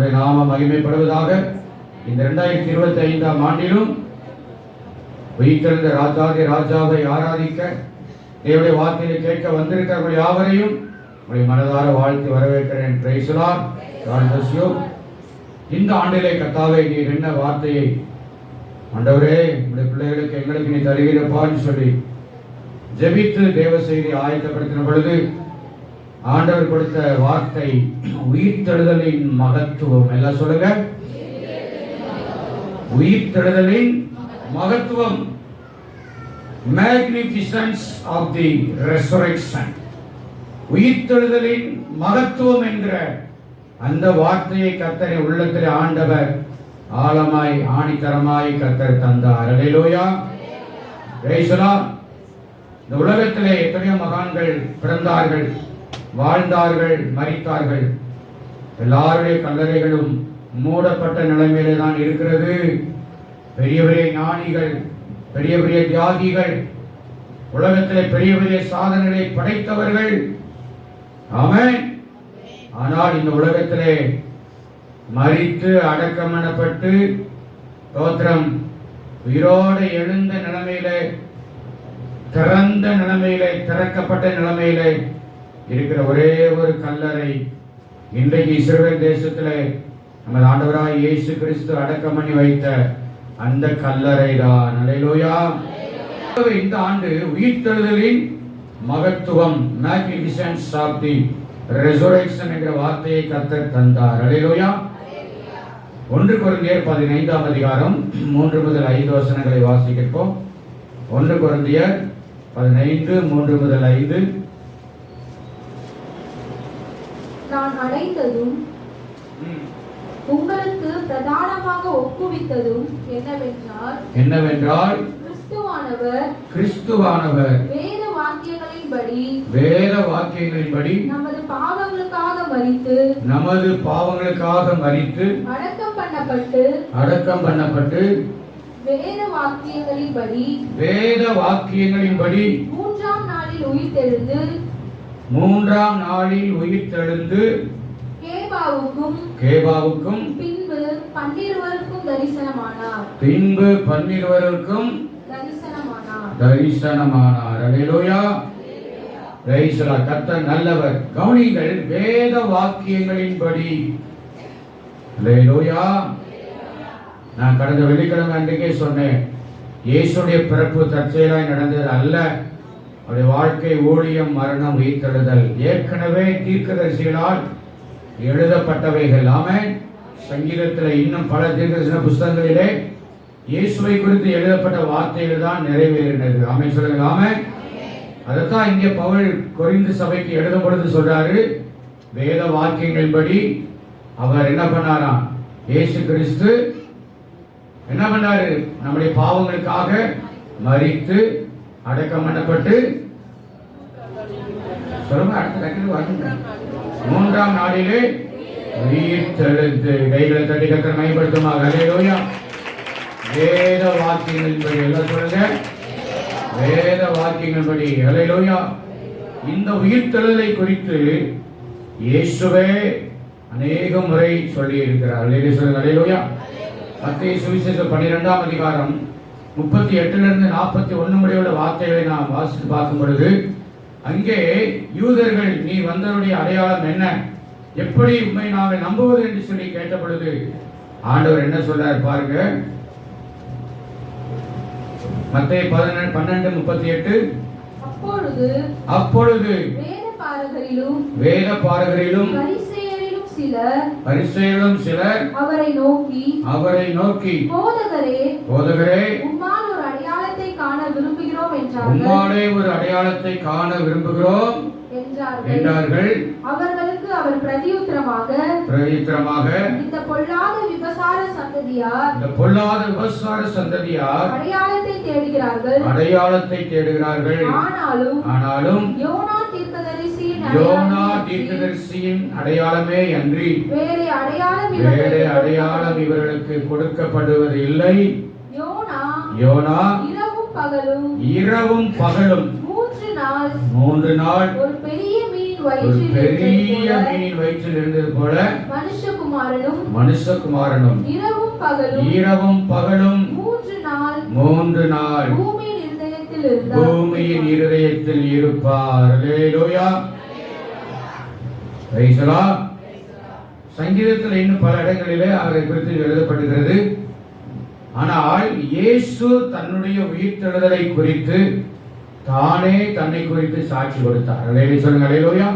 ஆண்டுடைய நாம மகிமைப்படுவதாக. இந்த 2025ஆம் ஆண்டிலும் உயிர்த்தெழுந்த ராஜாதி ராஜாவை ஆராதிக்க தேவனுடைய வார்த்தையை கேட்க வந்திருக்கிறவர்கள் யாவரையும் உங்களை மனதார வாழ்த்து வரவேற்கிறேன். Praise the lord. God bless you. இந்த ஆண்டிலே கர்த்தாவே நீர் என்ன வார்த்தையை ஆண்டவரே உடைய பிள்ளைகளுக்கு எங்களுக்கு நீ தருகிறப்பான்னு சொல்லி ஜெபித்து தேவ செய்தி ஆயத்தப்படுத்தின பொழுது ஆண்டவர் கொடுத்த வார்த்தை உயிர்த்தெழுதலின் மகத்துவம். எல்லாம் சொல்லுங்க, உயிர்த்தெழுதலின் மகத்துவம். Magnificence of the resurrection. உயிர்த்தெழுதலின் மகத்துவம் என்கிற அந்த வார்த்தையை கர்த்தரை உள்ளத்தில் ஆண்டவர் ஆழமாய் ஆணித்தரமாய் கர்த்தர் தந்தார். அல்லேலூயா. Praise the Lord. இந்த உலகத்திலே எத்தனையோ மகான்கள் பிறந்தார்கள், வாழ்ந்தார்கள், மரித்தார்கள். எல்லாருடைய கல்லறைகளும் மூடப்பட்ட நிலைமையிலே தான் இருக்கிறது. பெரிய பெரிய ஞானிகள், பெரிய பெரிய தியாகிகள், உலகத்திலே பெரிய பெரிய சாதனைகளை படைத்தவர்கள். ஆமென். ஆனால் இந்த உலகத்திலே மரித்து அடக்கம் பண்ணப்பட்டு தோத்திரம் உயிரோடு எழுந்த நிலைமையிலே, திறந்த நிலைமையிலே, திறக்கப்பட்ட நிலைமையிலே இருக்கிற ஒரே ஒரு கல்லறை இன்றைக்கு இஸ்ரவேல் தேசத்திலே நமது ஆண்டவராய் இயேசு கிறிஸ்து அடக்கம் பண்ணி வைத்த அந்த கல்லறை தான். அல்லேலூயா. இந்த ஆண்டு உயிர்த்தெழுதலின் மகத்துவம், magnificence of the resurrection என்கிற வார்த்தையை கர்த்தர் தந்தார். அல்லேலூயா. 1 கொரிந்தியர் 15ஆம் அதிகாரம் 3 முதல் 5 வசனங்களை வாசிக்கிறோம். 1 கொரிந்தியர் 15 3 முதல் 5. நான் அடைந்ததும் உங்களுக்கு பிரதானமாக ஒப்புவித்ததும் என்னவென்றால் கிறிஸ்துவானவர் வேத வாக்கியங்களின்படி நமது பாவங்களுக்காக மரித்து அடக்கம் பண்ணப்பட்டு வேத வாக்கியங்களின்படி மூன்றாம் நாளில் உயிர்த்தெழுந்து கேபாவுக்கும் பின்பு 12 தரிசனமானார். அல்லேலூயா. Praise the Lord. கர்த்தர் நல்லவர். கவனிங்கள், வேத வாக்கியங்களின்படி. அல்லேலூயா. நான் கடந்த வெள்ளிக்கிழமை அன்றைக்கே சொன்னேன், இயேசுடைய பிறப்பு தற்செயலாய் நடந்தது அல்ல. அவருடைய வாழ்க்கை, ஊழியம், மரணம், உயிர்த்தெழுதல் ஏற்கனவே தீர்க்கதரிசிகளால் எழுதப்பட்டவைகள். ஆமென். சங்கீதத்தில் இன்னும் பல தீர்க்கதரிசன புத்தகங்களிலே இயேசுவை குறித்து எழுதப்பட்ட வார்த்தைகள் தான் நிறைவேறினது. ஆமென் சொல்லுங்க. ஆமென். அதைத்தான் இங்கே பவுல் கொரிந்து சபைக்கு எழுதும் பொழுது சொல்றாரு, வேத வாக்கியங்களின்படி அவர் என்ன பண்ணாராம்? இயேசு கிறிஸ்து என்ன பண்ணாரு? நம்முடைய பாவங்களுக்காக மரித்து அடக்கம் பண்ணப்பட்டு சொல்லுங்க, அடுத்த மூன்றாம் நாளிலே உயிர்த்தெழுந்து. கைகளை தட்டி கர்த்தரை மகிமைப்படுத்துமாக. அல்லேலூயா. வேத வாக்கியங்களின்படி. எல்லாம் சொல்லுங்க, வேத வாக்கியங்களின்படி. அல்லேலூயா. இந்த உயிர்த்தெழுதலை குறித்து இயேசுவே அநேக முறை சொல்லி இருக்கிறார். அல்லேலூயா. மத்தேயு சுவிசேஷம் 12ஆம் அதிகாரம் 38 41 முடிவுள்ள வார்த்தைகளை நாம் வாசித்து பார்க்கும் பொழுது அங்கே யூதர்கள் நீ வந்தவருடைய அடையாளம் என்ன, எப்படி உண்மை நாங்கள் நம்புவது என்று சொல்லி கேட்ட பொழுது ஆண்டவர் என்ன சொல்றார் பாருங்க. மத்தேயு 12:38. அப்பொழுது வேத பாரகரிலும் பரிசேயரும் சிலர் அவரை நோக்கி போதகரே உம்மாலே ஒரு அடையாளத்தை காண விரும்புகிறோம் என்றார்கள். அவர்களுக்கு அவர் பிரதியுத்தரமாக இந்த பொல்லாத விபசார சந்ததியார் அடையாளத்தை தேடுகிறார்கள். ஆனாலும் யோனா தீர்க்கதரிசியின் அடையாளமே அன்றி வேறே அடையாளம் இவர்களுக்கு கொடுக்கப்படுவது இல்லை. யோனா இரவும் பகலும் 3 நாள் ஒரு பெரிய மீனின் வயிற்றில் இருந்தது போல மனுஷகுமாரனும் இரவும் பகலும் 3 நாள் பூமியின் இருதயத்தில் இருப்பார். அல்லேலூயா. Praise the Lord. சங்கீதத்தில் இன்னும் பல இடங்களிலே அவரை குறித்து எழுதப்படுகிறது. ஆனால் இயேசு தன்னுடைய உயிர்த்தெழுதலை குறித்து தானே தன்னை குறித்து சாட்சி கொடுத்தார். அல்லேலூயா சொல்லுங்க. அல்லேலூயா.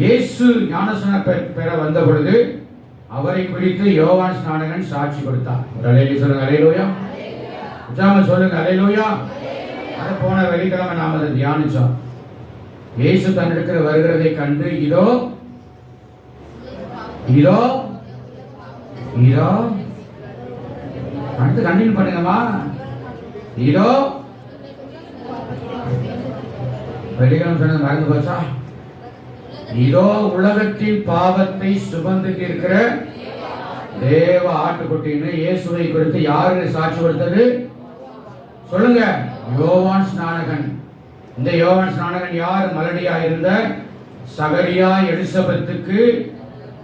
இயேசு ஞானஸ்நானம் பெற வந்த பொழுது அவரை குறித்து யோவான் ஸ்நானகன் சாட்சி கொடுத்தார். அல்லேலூயா சொல்லுங்க. அல்லேலூயா. உச்சாம சொல்லுங்க. அல்லேலூயா. அது போன வெள்ளிக்கிழமை நாம் அதை தியானிச்சோம். இயேசு தன்னிடத்தில் வருகிறதை கண்டு இதோ இதோ இதோ அடுத்து கண்டினியூ பண்ணுங்கம்மா. இதோ வெள்ளிக்கிழமை சொன்னது மறந்து போச்சா? இதோ உலகத்தின் பாவத்தை சுமந்து தீர்க்கிற தேவ ஆட்டுக்குட்டின்னு இயேசுவை குறித்து யாரு சாட்சி கொடுத்தது? சொல்லுங்க. யோவான் ஸ்நானகன். இந்த யோவான் ஸ்நானகன் யார்? மலடியா இருந்த சகரியா எலிசபெத்துக்கு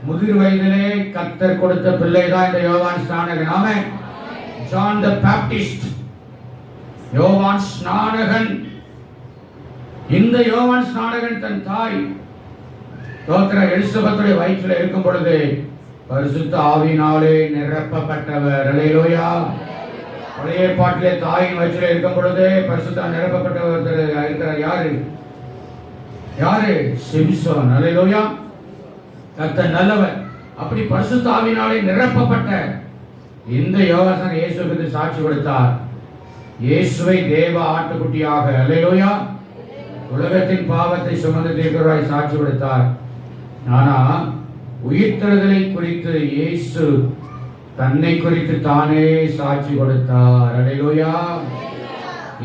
முதிர் வயதிலே கர்த்தர் கொடுத்த பிள்ளைதான் இந்த யோவான் ஸ்நானகன். ஆமென். ஜான் தி பாப்டிஸ்ட், யோவான் ஸ்நானகன். இந்த யோவான் ஸ்நானகன் தன் தாய் தோத்திர எலிசபெத்துடைய வயிற்றில் இருக்கும் பொழுது பரிசுத்த ஆவியினாலே நிரப்பப்பட்டவர். அல்லேலூயா. பழைய ஏற்பாட்டிலே தாயின் வயிற்றில் இருக்கும் பொழுது பரிசுத்த நிரப்பப்பட்டவர் இருக்கிறார். யாரு? யாரு? சிம்சோன். அல்லேலூயா. கர்த்தர் நல்லவர். அப்படி பரிசுத்த ஆவியினாலே நிரப்பப்பட்ட இந்த யோவான் இயேசுவுக்கு சாட்சி கொடுத்தார். இயேசுவை தேவ ஆட்டுக்குட்டியாக, அல்லேலூயா, உலகத்தின் பாவத்தை சுமந்து தீர்க்கிறவராய் சாட்சி கொடுத்தார். ஆனா உயிர்த்தெழுதலை குறித்து இயேசு தன்னை குறித்து தானே சாட்சி கொடுத்தார். அல்லேலூயா.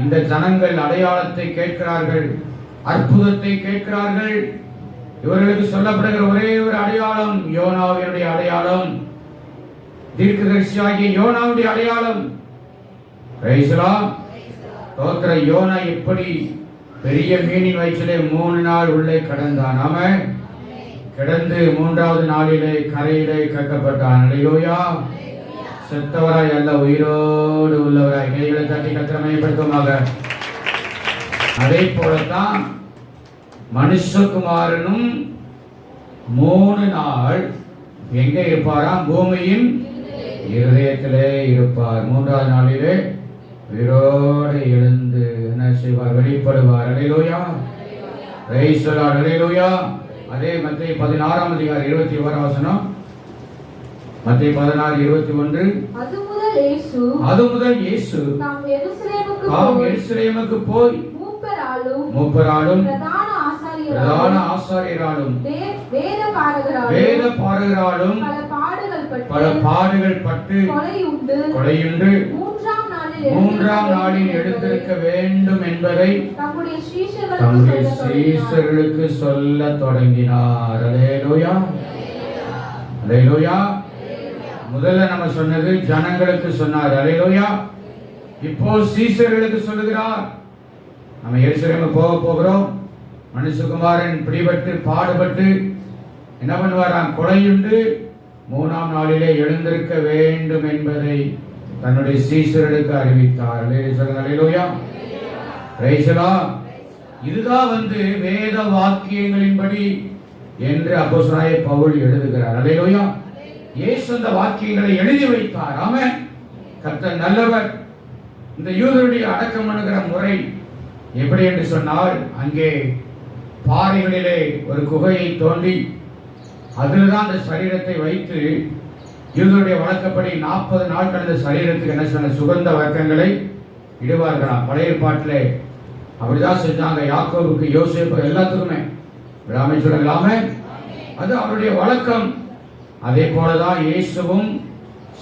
இந்த ஜனங்கள் அடையாளத்தை கேட்கிறார்கள், அற்புதத்தை கேட்கிறார்கள். இவர்களுக்கு சொல்லப்படுகிற ஒரே ஒரு அடையாளம் யோனாவினுடைய அடையாளம், தீர்க்கதரிசியாகிய யோனாவுடைய அடையாளம். Praise the Lord. தோத்திர யோனா எப்படி பெரிய மீனின் வயிற்றிலே 3 நாள் உள்ளே கடந்தான். ஆமென். கிடந்து 3வது நாளிலே கரையிலே கக்கப்பட்டான். அல்லேலூயா. செத்தவராய் அல்ல, உயிரோடு உள்ளவராய். கைகளை தட்டி கர்த்தரை மகிமைப்படுத்துமாக. அதே போலத்தான் மனுஷகுமாரனும் 3 நாள் எங்கே இருப்பாராம்? பூமியின் இருதயத்திலே இருப்பார். 3வது நாளிலே உயிரோடு எழுந்து என்ன செய்வார்? வெளிப்படுவார். அல்லேலூயா. Praise the Lord. அல்லேலூயா. அதே மத்தேயு 16ஆம் அதிகாரம் 21ஆம் வசனம். மத்தேயு 16:21. அதுமுதல் இயேசு தாம் எருசலேமுக்கு போய் மூப்பராலும் பிரதான ஆசாரியராலும் வேத பாரகராலும் பல பாடுகள் பட்டு கொலையுண்டு 3ஆம் நாளில் எழுந்திருக்க வேண்டும் என்பதை தம்முடைய சீஷர்களுக்கு சொல்ல தொடங்கினார். அல்லேலூயா. அல்லேலூயா. முதல்ல நம்ம சொன்னது ஜனங்களுக்கு சொன்னார். அல்லேலூயா. இப்போ சீஷர்களுக்கு சொல்லுகிறார். நம்ம எருசலேமுக்கு போகிறோம். மனுஷகுமாரன் பிடிபட்டு பாடுபட்டு என்ன பண்ணுவாராம்? கொலையுண்டு 3ஆம் நாளிலே எழுந்திருக்க வேண்டும் என்பதை தன்னுடைய சீஷர்களுக்கு அறிவித்தார். அல்லேலூயா. Praise the Lord. இதுதான் வேத வாக்கியங்களின்படி என்று அப்போஸ்தலனாகிய பவுல் எழுதுகிறார். அல்லேலூயா. இயேசு அந்த வாக்கியங்களை எழுதி வைத்தார். ஆமென். கர்த்தர் நல்லவர். இந்த யூதருடைய அடக்கம் பண்ணுகிற முறை எப்படி என்று சொன்னால், அங்கே பாறைகளிலே ஒரு குகையை தோண்டி அதில்தான் அந்த சரீரத்தை வைத்து யூதருடைய வழக்கப்படி 40 நாட்கள் அந்த சரீரத்துக்கு என்ன சொன்ன சுகந்த வர்க்கங்களை இடுவார்களாம். பழைய ஏற்பாட்டிலே அப்படிதான் செஞ்சாங்க. யாக்கோபுக்கு, யோசேப்பு, எல்லாத்துக்குமே விடாமை சொல்லலாமே. அது அவருடைய வழக்கம். அதே போலதான் இயேசுவும்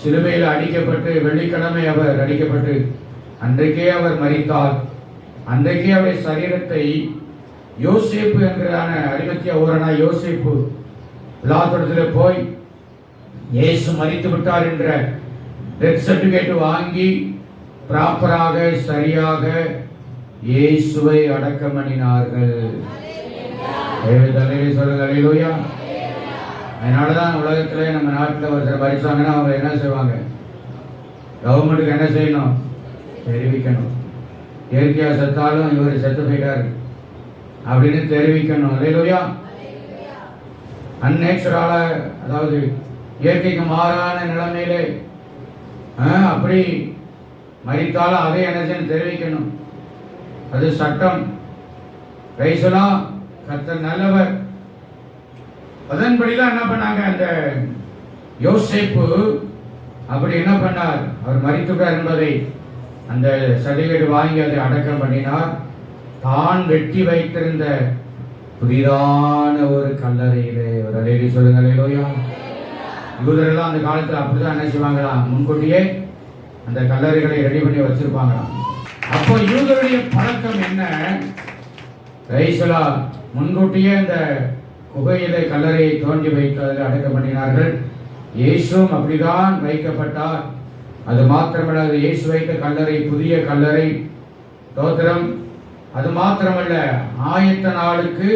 சிலுவையில் அடிக்கப்பட்டு வெள்ளிக்கிழமை அவர் அடிக்கப்பட்டு அன்றைக்கே அவர் மரித்தார். அன்றைக்கே அவருடைய சரீரத்தை யோசேப்பு என்கிறான அரிமத்தியா ஊரான யோசேப்பு பிலாத்துவிடத்தில் போய் இயேசு மரித்து விட்டார் என்ற டெத் சர்டிபிகேட் வாங்கி ப்ராப்பராக சரியாக இயேசுவை அடக்கம் பண்ணினார்கள். சொல்லுங்க. அல்லேலூயா. அதனாலதான் உலகத்திலே நம்ம நாட்டில் ஒருத்தர் மறிச்சாங்கன்னா அவங்க என்ன செய்வாங்க? கவர்மெண்ட்டுக்கு என்ன செய்யணும்? தெரிவிக்கணும். இயற்கையா செத்தாலும் இவர் செத்து போயிட்டாரு அப்படின்னு தெரிவிக்கணும். அல்லேலூயா. அந்நேச்சுரலா, அதாவது இயற்கைக்கு மாறான நிலைமையிலே அப்படி மறித்தாலும் அதை என்ன செய்யணும்? தெரிவிக்கணும். அது சட்டம். ரைசலாம் கர்த்தர் நல்லவர். அதன்படிதான் என்ன பண்ணாங்க? அந்த யோசேப்பு அப்படி என்ன பண்ணார்? அவர் மரித்துட்டார் என்பதை அந்த சர்டிபிகேட் வாங்கி அதை அடக்கம் பண்ணினார். தான் வெட்டி வைத்திருந்த புதிதான ஒரு கல்லறையிலே ஒரு அலேலி சொல்லுங்க. அல்லேலூயா. யூதரெல்லாம் அந்த காலத்தில் அப்படிதான் என்ன செய்வாங்களாம்? முன்கூட்டியே அந்த கல்லறைகளை ரெடி பண்ணி வச்சிருப்பாங்களாம். அப்போ யூதருடைய பழக்கம் என்ன? ரைசலா முன்கூட்டியே அந்த குகையிலே கல்லறையை தோண்டி வைத்து அதில் அடக்கம் பண்ணினார்கள். இயேசுவும் அப்படிதான் வைக்கப்பட்டார். அது மாத்திரமல்ல, அது இயேசு வைத்த கல்லறை புதிய கல்லறை. ஸ்தோத்திரம். அது மாத்திரமல்ல, ஆயத்த நாளுக்கு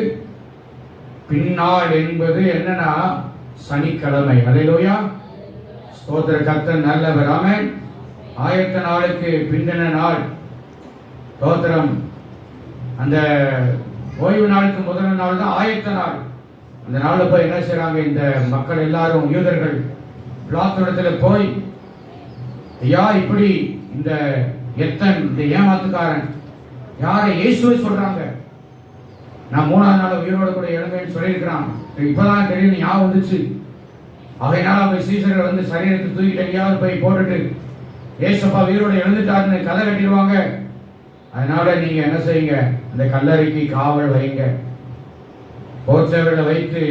பின்னாள் என்பது என்னன்னா சனிக்கிழமை. அல்லேலூயா. ஸ்தோத்திர. கர்த்தர் நல்லவர். ஆமென். ஆயத்த நாளுக்கு பிந்தின நாள். ஸ்தோத்திரம். அந்த ஓய்வு நாளுக்கு முதல் நாள் தான் ஆயத்த நாள். அந்த நாளில் போய் என்ன செய்றாங்க? இந்த மக்கள் எல்லாரும் யூதர்கள் பிலாத்துவிடத்துல போய், ஐயா இப்படி இந்த எத்தன் இந்த ஏமாத்துக்காரன் யாரை? இயேசுவை சொல்றாங்க. நான் 3ஆவது நாள் உயிரோடு கூட எழுந்தேன்னு சொல்லியிருக்கிறான். இப்பதான் தெரியும் ஞாபகம் வந்துச்சு. அவையினால அவங்க சீசர்கள் வந்து சரீரத்தை தூக்கிட்டு எங்கேயாவது போய் போட்டுட்டு ஏசப்பா உயிரோடு எழுந்துட்டாருன்னு கதை கட்டிடுவாங்க. அதனால நீங்க என்ன செய்யுங்க? அந்த கல்லறைக்கு காவல் வைங்க. போர்ச்சேவர்களை வைத்து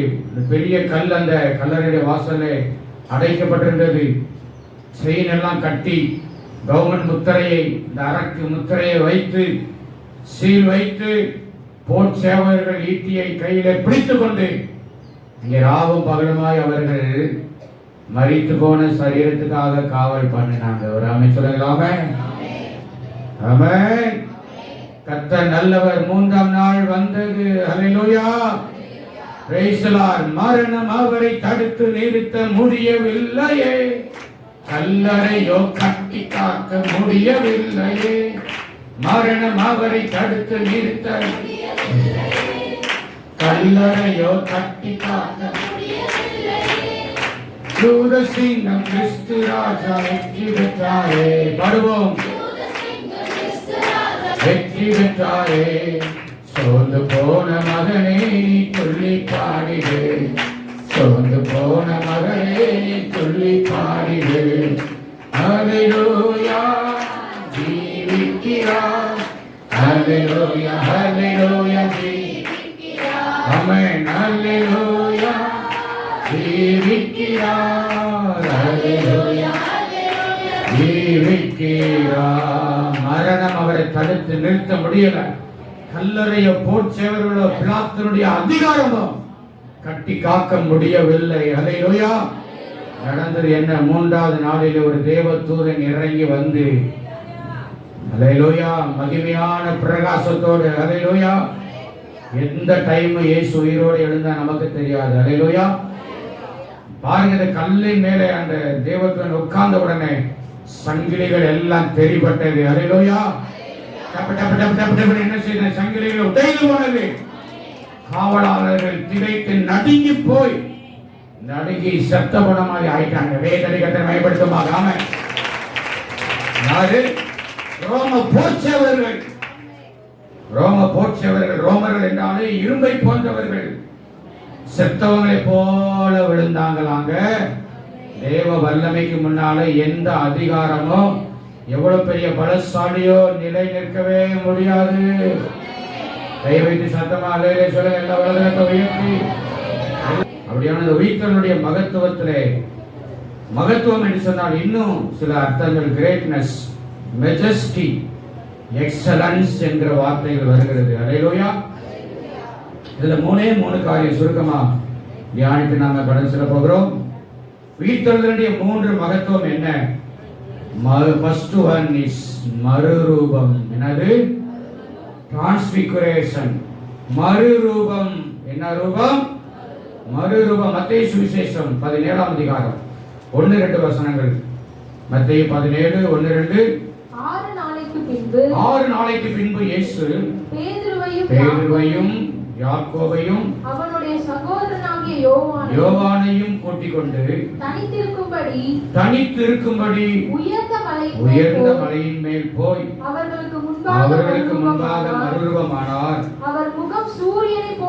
பெரிய கல் அந்த கல்லறையுடைய வாசல்ல அடைக்கப்பட்டிருந்தது. செயின் எல்லாம் கட்டி கவர்மெண்ட் முத்திரையை, இந்த அரக்கு முத்திரையை வைத்து சீல் வைத்து போர்ச்சேவர்கள் ஈட்டியை கையில பிடித்துக் கொண்டு இங்கே ராவும் பகலுமாய் அவர்கள் மரித்து போன சரீரத்துக்காக காவல் பண்ணினாங்க. ஒரு ஆமென் சொல்லுங்களாமே. ஆமென். கர்த்தர் நல்லவர். 3ஆம் நாள் வந்தது. அல்லேலூயா. Praise the Lord. மரணம் அவரை தடுத்து நிறுத்த முடியவில்லையே, கல்லறையோ கட்டி காக்க முடியவில்லையே. மரணம் அவரை தடுத்து நிறுத்த கல்லறையோ கட்டி காக்க முடியவில்லையே. தூத சிங்கம் கிறிஸ்து ராஜா வெற்றி பெற்றாரே. பாடுவோம். வெற்றி பெற்றாரே. சோர்ந்து போன மகனே துள்ளி பாடிடு. சோர்ந்து போன மகனே துள்ளி பாடிடு. ஹல்லேலூயா. ஜீவிக்கிறார். ஹல்லேலூயா. ஹல்லேலூயா. ஜீவிக்கிறார். ஆமென். ஹல்லேலூயா. ஜீவிக்கிறார். ஹல்லேலூயா. ஜீவிக்கிறார். மரணம் அவரை தடுத்து நிறுத்த முடியல. கல்லறையோ போர்ச்சேவர்களோ பிலாத்தினுடைய அதிகாரமோ கட்டி காக்க முடியவில்லை. அல்லேலூயா. நடந்தது என்ன? 3ஆவது நாளில் ஒரு தேவதூதன் இறங்கி வந்து, அல்லேலூயா, மகிமையான பிரகாசத்தோடு, அல்லேலூயா, எந்த டைம் இயேசு உயிரோடு எழுந்தா நமக்கு தெரியாது. அல்லேலூயா. பாருங்க, இந்த கல்லின் மேலே அந்த தேவதூதன் உட்கார்ந்த உடனே சங்கிலிகள் எல்லாம் தெரிபட்டது. அல்லேலூயா. என்ன செய்த? சங்கிலிகள் உடைந்து போனது. காவலாளர்கள் திகைத்து நடுங்கி போய் நடுங்கி சத்தபடமாக ஆயிட்டாங்க. வேதனை கட்டை மயப்படுத்தமாக யாரு? ரோம போர்ச்சேவர்கள். ரோம போர்ச்சேவர்கள், ரோமர்கள் என்றாலே இரும்பை போன்றவர்கள். செத்தவங்களை போல விழுந்தாங்களாங்க. தேவ வல்லமைக்கு முன்னால எந்த அதிகாரமோ எவ்வளவு பெரிய பலசாலியோ நிலை நிற்கவே முடியாது. கை வைத்து சத்தமா அல்லேலூயா சொல்லுங்க. எல்லா வலதுகரத்தை உயர்த்தி. அப்படியான உயிர்த்தனுடைய மகத்துவத்திலே, மகத்துவம் என்று சொன்னால் இன்னும் சில அர்த்தங்கள், கிரேட்னஸ், மெஜஸ்டி, எக்ஸலன்ஸ் என்கிற வார்த்தைகள் வருகிறது. அல்லேலூயா. இதுல 3 காரியம் சுருக்கமா தியானித்து நாம கடந்து செல்ல போகிறோம். உயிர்த்தெழுதலுடைய 3 மகத்துவம் என்ன? ஃபர்ஸ்ட் ஒன் இஸ் மறுரூபம். என்னது? டிரான்ஸ்பிகுரேஷன். மறுரூபம். என்ன ரூபம்? மறுரூபம். மத்தேயு சுவிசேஷம் 17ஆம் அதிகாரம் 1-2 வசனங்கள். மத்தேயு 17 1-2. 6 நாளைக்கு பின்பு இயேசு பேதுருவையும் யாக்கோபையும் அவனுடைய சகோதரனாகிய யோவானையும் கூட்டிக் கொண்டு தனித்திருக்கும்படி உயர்ந்த மலையின் மேல் போய் அவர்களுக்கு முன்பாக மறுரூபமானார். அவர் முகம் சூரியனைப்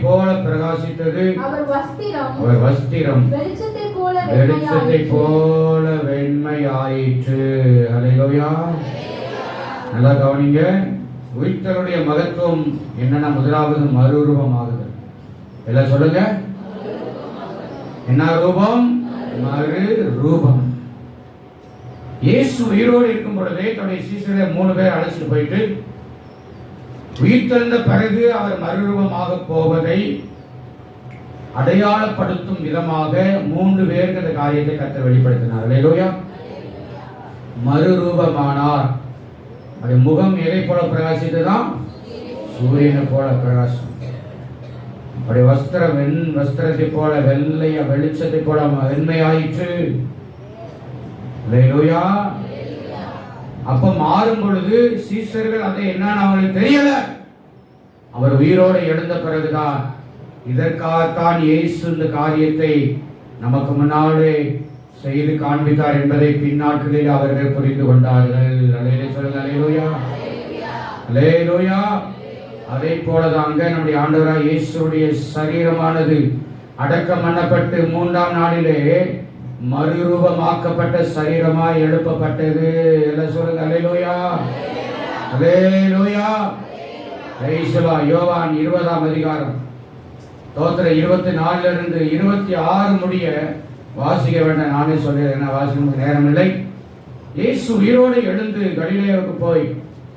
போல பிரகாசித்தது. அவர் வஸ்திரம் வெளிச்சத்தைப் போல வெண்மையாயிற்று. அல்லேலூயா. நல்லா கவனிங்க. உயிர்த்தலுடைய மகத்துவம் என்னன்னா, முதலாவது மறுரூபமாகுது. எல்லாம் சொல்லுங்க. என்ன ரூபம்? மறுரூபம். இயேசு உயிரோடு இருக்கும் பொழுதே தன்னுடைய சீசரை 3 பேர் அழைச்சிட்டு போயிட்டு, உயிர்த்தெழுந்த பிறகு அவர் மறுரூபமாக போவதை அடையாளப்படுத்தும் விதமாக 3 பேருக்கு இந்த காரியத்தை கர்த்தர் வெளிப்படுத்தினார். அல்லேலூயா. மறுரூபமானார். அது முகம் எதை போல பிரகாசித்ததாம்? சூரியனை போல பிரகாசம். அப்படி வஸ்திரத்தை போல வெள்ளைய வெளிச்சத்தை போல வெண்மையாயிற்று. அல்லேலூயா. அப்ப மாறும் பொழுது சீஷர்கள் அதை என்னன்னு அவங்களுக்கு தெரியல. அவர் உயிரோடு எழுந்த பிறகுதான் இதற்காகத்தான் இயேசு இந்த காரியத்தை நமக்கு முன்னாலே செய்து காண்பித்தார் என்பதை பின்னாட்களில் அவர்கள் புரிந்து கொண்டார்கள். அல்லேலூயா சொல்லுங்க. அல்லேலூயா. அல்லேலூயா. அதே போலதாங்க நம்முடைய ஆண்டவராய் இயேசுடைய சரீரமானது அடக்கம் பண்ணப்பட்டு 3ஆம் நாளிலே மறுரூபமாக்கப்பட்ட சரீரமாய் எழுப்பப்பட்டது. எல்லாம் சொல்லுங்க. அல்லேலூயா. அல்லேலூயா. யோவான் 20ஆம் அதிகாரம் 24 26 முடிய வாசிக்க வேண்டாம். நானே சொல்லிடுறேன், வாசிக்க நேரம் இல்லை. இயேசு உயிரோடு எழுந்து கலிலேயாவுக்கு போய்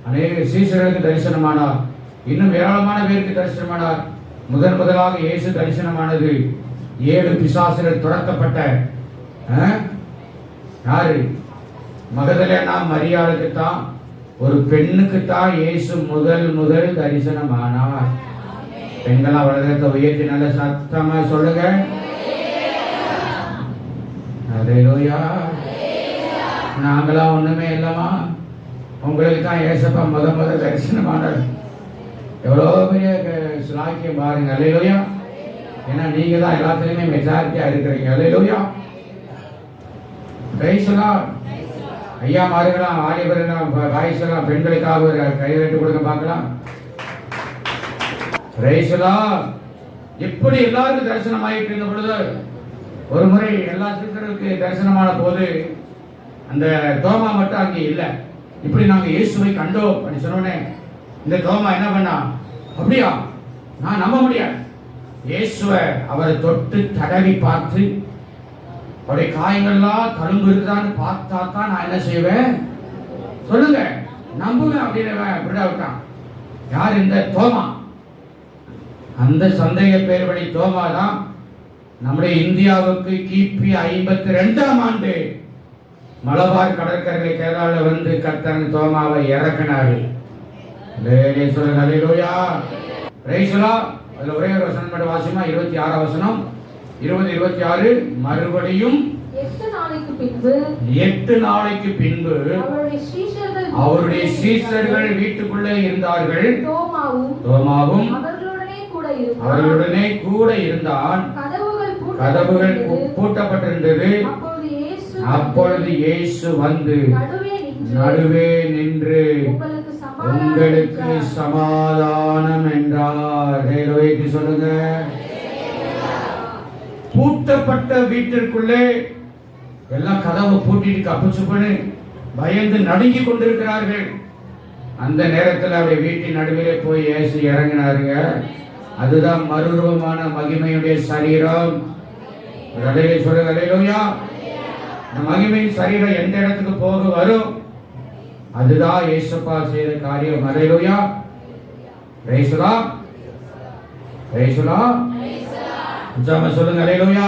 அநேக சீஷர்களுக்கு தரிசனமானார். இன்னும் ஏராளமான பேருக்கு தரிசனமானார். முதலாக இயேசு தரிசனமானது 7 பிசாசுகள் துரத்தப்பட்ட யாரு? மகதலேனா மரியாளுக்குத்தான், ஒரு பெண்ணுக்குத்தான் இயேசு முதல் தரிசனமானார். பெண்களாம் வளர்த்த உயர்த்தி நல்ல சத்தமா சொல்லுங்க. அல்லேலூயா. நாங்களாம் ஒண்ணுமே இல்லமா, உங்களுக்கு தான் ஏசப்பா முத தரிசனமானார். எவ்வளோ பெரிய சிலாக்கியம் பாருங்க. அல்லேலூயா. ஏன்னா நீங்க தான் எல்லாத்துலயுமே மெஜாரிட்டியா இருக்கிறீங்க. அல்லேலூயா. பிரைஸ்லாம் ஐயா மாறுகளாம், வாலிபர்களாம், பாய்ஸ்லாம், பெண்களுக்காக ஒரு கையெழுத்து கொடுக்க பார்க்கலாம். பிரைஸ்லாம். எப்படி எல்லாருக்கும் தரிசனம் ஆகிட்டு இருந்த பொழுது ஒரு முறை எல்லா சீடர்களுக்கு தரிசனமான போது அந்த தோமா மட்டும் அங்கே இல்லை. இப்படி நாங்க இயேசுவை கண்டோம் அப்படின்னு சொன்னோன்னே இந்த தோமா என்ன பண்ணா, அப்படியா, நான் நம்ப முடியாது. இயேசுவை அவரை தொட்டு தடவி பார்த்து அவருடைய காயங்கள்லாம் தழும்பு இருக்குதான்னு பார்த்தா தான் நான் என்ன செய்வேன், சொல்லுங்க, நம்புவேன் அப்படின்னு விட விட்டான். யார்? இந்த தோமா. அந்த சந்தேக பேர் வழி தோமா தான் நம்முடைய இந்தியாவுக்கு கிபி 52ஆம் ஆண்டு மலபார் கடற்கரையில் கேரளாவில் வந்து கர்த்தர் தோமாவை இறக்கினாரு. சொல்லுங்க. அல்லேலூயா. பிரைஸ்லா. அதுல ஒரே ஒரு வசனம் மட்டும் வாசிமா. 26ஆம் வசனம் 20-26. மறுபடியும் 8 நாளைக்கு பின்பு அவருடைய சீஷர்கள் வீட்டுக்குள்ளே இருந்தார்கள். தோமாவும் அவர்களுடனே கூட இருந்தான். கதவுகள் பூட்டப்பட்டிருந்தது. அப்பொழுது இயேசு வந்து நடுவே நின்று உங்களுக்கு சமாதானம் என்றார். சொல்லுங்க. பூட்டப்பட்ட வீட்டிற்குள்ளே எல்லாம் கதவு பூட்டிட்டு கப்புச்சுப்பனு பயந்து நடுங்கி கொண்டிருக்கிறார்கள். அந்த நேரத்தில் அவருடைய வீட்டின் நடுவிலே போய் இயேசு இறங்கினாருங்க. அதுதான் மறுரூபமான மகிமையுடைய சரீரம். சொல்லுங்க. அல்லேலூயா. மகிமையின் சரீரம் எந்த இடத்துக்கு போக வரும், அதுதான் இயேசுப்பா செய்த காரியம். அல்லேலூயா. பிரைஸ்லா. சொல்லுங்க. அல்லேலூயா.